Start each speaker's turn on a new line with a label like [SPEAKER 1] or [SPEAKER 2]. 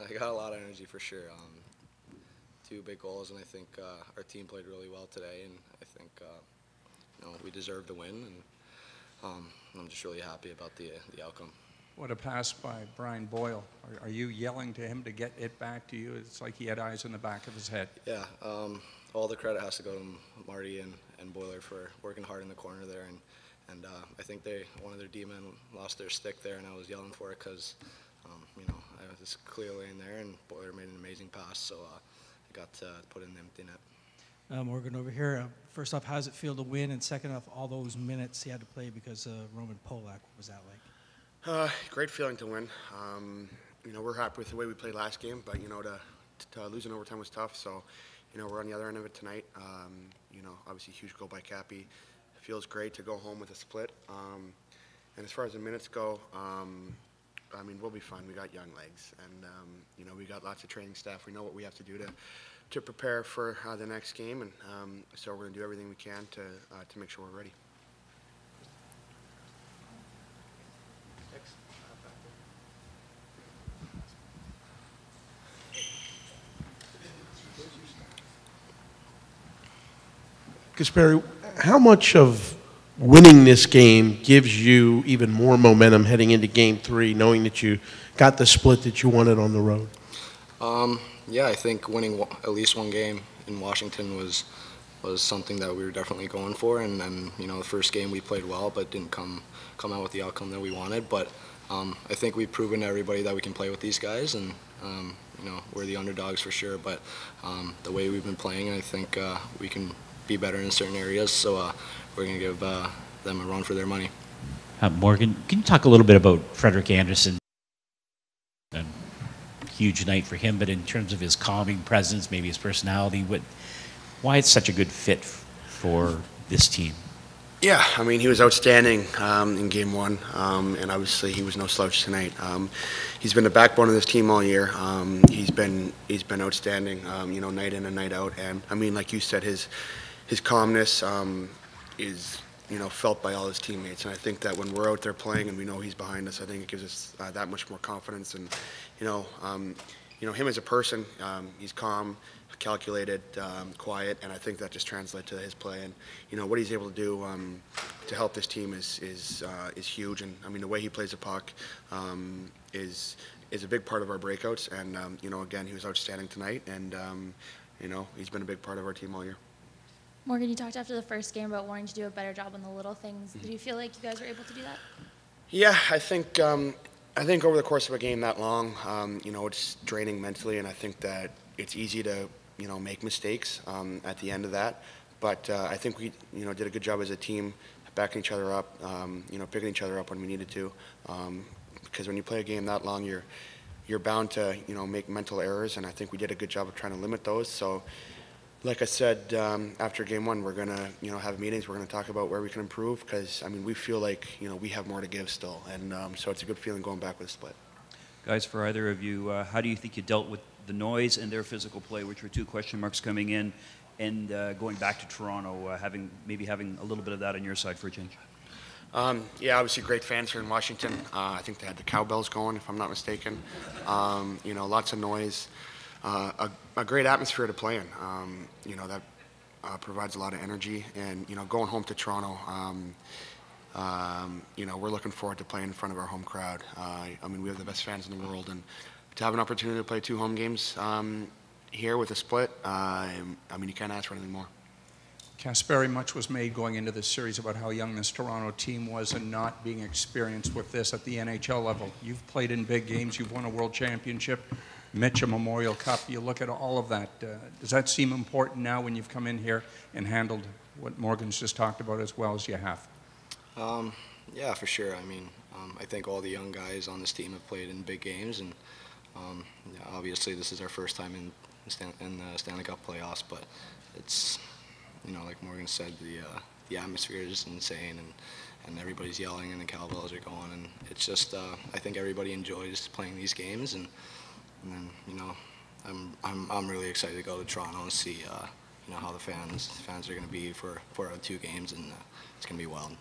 [SPEAKER 1] I got a lot of energy for sure. Two big goals, and I think our team played really well today, and I think we deserved the win, and I'm just really happy about the outcome.
[SPEAKER 2] What a pass by Brian Boyle. Are you yelling to him to get it back to you? It's like he had eyes in the back of his head.
[SPEAKER 1] Yeah, all the credit has to go to Marty and Boiler for working hard in the corner there, and I think one of their D-men lost their stick there, and I was yelling for it because I was clearly in there, and Boiler made an amazing pass, so I got to put in the empty net.
[SPEAKER 3] Morgan, over here, first off, how does it feel to win? And second off, all those minutes he had to play because Roman Polak, what was that like?
[SPEAKER 4] Great feeling to win. We're happy with the way we played last game, but, to lose in overtime was tough. So, we're on the other end of it tonight. Obviously huge goal by Cappy. It feels great to go home with a split. And as far as the minutes go, we'll be fine. We got young legs, and we got lots of training staff. We know what we have to do to prepare for the next game, and so we're going to do everything we can to make sure we're ready.
[SPEAKER 5] Kasperi, how much of winning this game gives you even more momentum heading into Game 3, knowing that you got the split that you wanted on the road?
[SPEAKER 1] Yeah, I think winning at least one game in Washington was something that we were definitely going for, and then the first game we played well, but didn't come out with the outcome that we wanted. But I think we've proven to everybody that we can play with these guys, and we're the underdogs for sure. But the way we've been playing, I think we can be better in certain areas, so we're going to give them a run for their money.
[SPEAKER 6] Morgan, can you talk a little bit about Frederik Andersen? A huge night for him, but in terms of his calming presence, maybe his personality, why it's such a good fit for this team?
[SPEAKER 4] Yeah, he was outstanding in Game 1, and obviously he was no slouch tonight. He's been the backbone of this team all year. He's been outstanding, night in and night out. And like you said, his calmness is felt by all his teammates. And I think that when we're out there playing and we know he's behind us, I think it gives us that much more confidence. And him as a person, he's calm, calculated, quiet, and I think that just translates to his play. And what he's able to do to help this team is huge. And the way he plays the puck is a big part of our breakouts. And again, he was outstanding tonight, and he's been a big part of our team all year.
[SPEAKER 7] Morgan, you talked after the first game about wanting to do a better job on the little things. Did you feel like you guys were able to do that?
[SPEAKER 4] Yeah, I think over the course of a game that long, it's draining mentally, and I think that it's easy to make mistakes at the end of that. But I think we did a good job as a team, backing each other up, picking each other up when we needed to. Because when you play a game that long, you're bound to make mental errors, and I think we did a good job of trying to limit those. So, like I said, after Game 1, we're going to have meetings. We're going to talk about where we can improve because, we feel like, we have more to give still. And so it's a good feeling going back with a split.
[SPEAKER 8] Guys, for either of you, how do you think you dealt with the noise and their physical play, which were two question marks coming in, and going back to Toronto, having a little bit of that on your side for a change?
[SPEAKER 4] Yeah, obviously great fans here in Washington. I think they had the cowbells going, if I'm not mistaken. Lots of noise. A great atmosphere to play in. That provides a lot of energy. And, going home to Toronto, we're looking forward to playing in front of our home crowd. We have the best fans in the world. And to have an opportunity to play 2 home games here with a split, you can't ask for anything more.
[SPEAKER 2] Kasperi, much was made going into this series about how young this Toronto team was and not being experienced with this at the NHL level. You've played in big games. You've won a World Championship, Mitchell Memorial Cup. You look at all of that. Does that seem important now when you've come in here and handled what Morgan's just talked about as well as you have?
[SPEAKER 1] Yeah, for sure. I think all the young guys on this team have played in big games, and obviously this is our first time in the Stanley Cup playoffs, but it's, like Morgan said, the atmosphere is just insane, and everybody's yelling and the cowbells are going, and it's just I think everybody enjoys playing these games, and then I'm really excited to go to Toronto and see how the fans are going to be for our 2 games, and it's going to be wild.